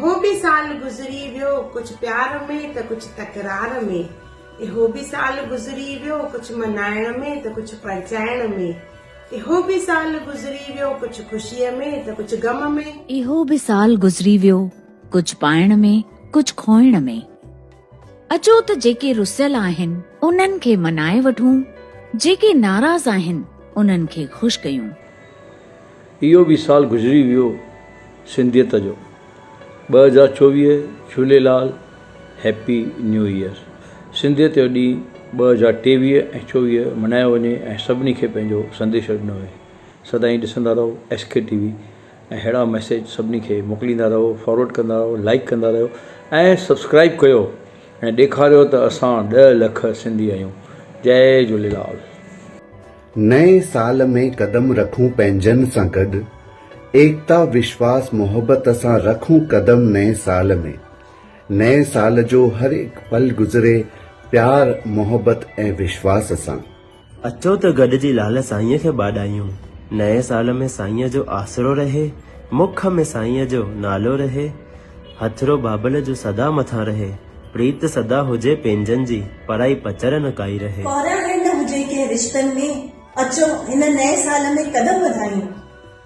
इहो भी साल गुज़री वियो कुछ प्यार में त कुछ तकरार में। इहो भी साल गुज़री वियो कुछ मनाइण में त कुछ परचाइण में। इहो भी साल गुज़री वियो कुछ खुशीअ में त कुछ गम में। इहो भी साल गुज़री वियो कुछ पाइण में कुछ खोइण में। अचो त जेके रुसियल आहिनि उन्हनि खे मनाए वठूं, जेके नाराज़ आहिनि उन्हनि खे ख़ुशि कयूं। इहो भी साल गुज़री वियो सिंधियत जो 2024 झूलेलाल हैप्पी न्यू ईयर। सिंधियत जो ॾींहुं 2023 ऐं 24 मल्हायो वञे ऐं सभिनी खे पंहिंजो संदेश ॾिनो वञे। सदाईं ॾिसंदा रहो SK TV ऐं अहिड़ा मैसेज सभिनी खे मोकिलींदा रहो, फॉरवर्ड कंदा रहो, लाइक कंदा रहो ऐं सब्सक्राइब कयो ऐं ॾेखारियो त असां 10 लख सिंधी आहियूं। जय झूलेलाल। नए साल में कदम रखूं पंहिंजनि सां गॾु, एकता विश्वास मोहब्बत सां रखूं कदम नए साल में। नए साल जो हर एक पल गुज़रे प्यार मोहब्बत ऐं विश्वास सां। अचो त गॾिजी लाल साईंअ खे ॿाॾायूं। नए साल में साईंअ जो आसरो रहे, मुख में साईंअ जो नालो रहे, हथरो बाबल जो सदा मथां रहे, प्रीत सदा हुजे पंहिंजनि जी, पराई पचर न काई रहे। न हुजे के रिश्तनि में, अचो हिन नए साल में कदम वधायूं।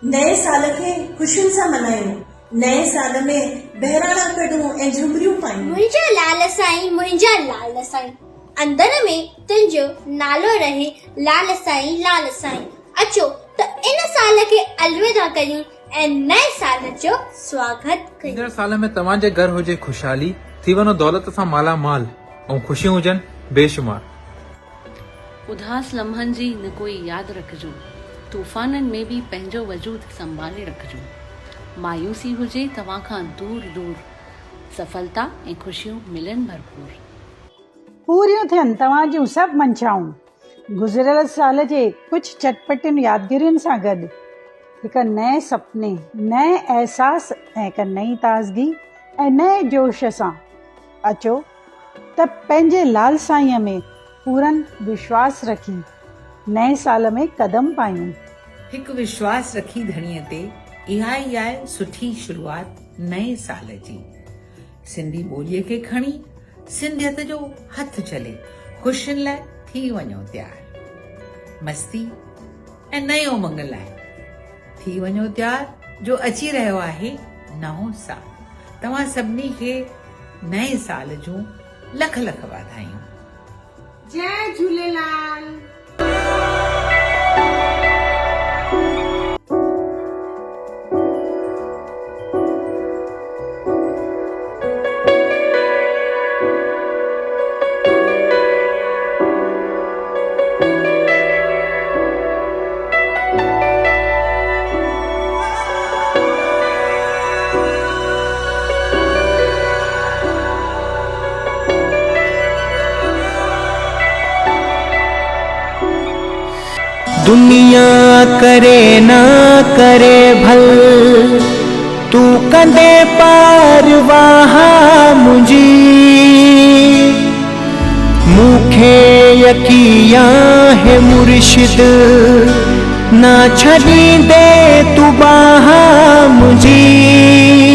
नए साल खे खुशियुनि सां मल्हायूं। नए साल में बहिराणा कढूं ऐं झुमरियूं पायूं। मुंहिंजा लाल साईं अंदर में तुंहिंजो नालो रहे, लाल साईं। अचो त इन साल खे अलविदा कयूं ऐं नए साल जो स्वागत कयूं। ईंदड़ साल में तव्हांजे घर हुजे खुशहाली, थी वञो दौलत सां माला माल ऐं खुशियूं हुजनि बेशुमार। उदास लम्हनि जी न कोई यादि रखिजो, तूफ़ाननि में भी पंहिंजो वजूद संभाले रखिजो। मायूसी हुजे तव्हां खां दूर दूर, सफलता ऐं खुशियूं मिलन भरपूर। पूरियूं थियनि तव्हां जूं सभु मंशाऊं। गुज़िरियल साल जे कुछ चटपटियुनि यादगिरियुनि सां गॾु हिक नए सपने, नए एहसास ऐं हिक नई ताज़गी ऐं नए जोश सां अचो त पंहिंजे लाल साईंअ में पूरन विश्वास रखी नए साल में कदम पायूं। हिकु विश्वास रखी धणीअ ते, इहा ई आहे सुठी शुरूआत नए साल जी। सिंधी ॿोलीअ खे खणी सिंधियत जो हथ चले, ख़ुशियुनि लाइ थी वञो तयार। मस्ती ऐं नए उमंग लाइ थी वञो तयार, जो अची रहियो आहे नओं साल। तव्हां सभिनी खे नए साल जूं लख लख वाधायूं। जय झूलेलाल। दुनिया करे ना करे भल, तू कंदे पारवाह मुझी। मूंखे यकीया है मुर्शिद, ना छॾींदे तू बाह मुझी।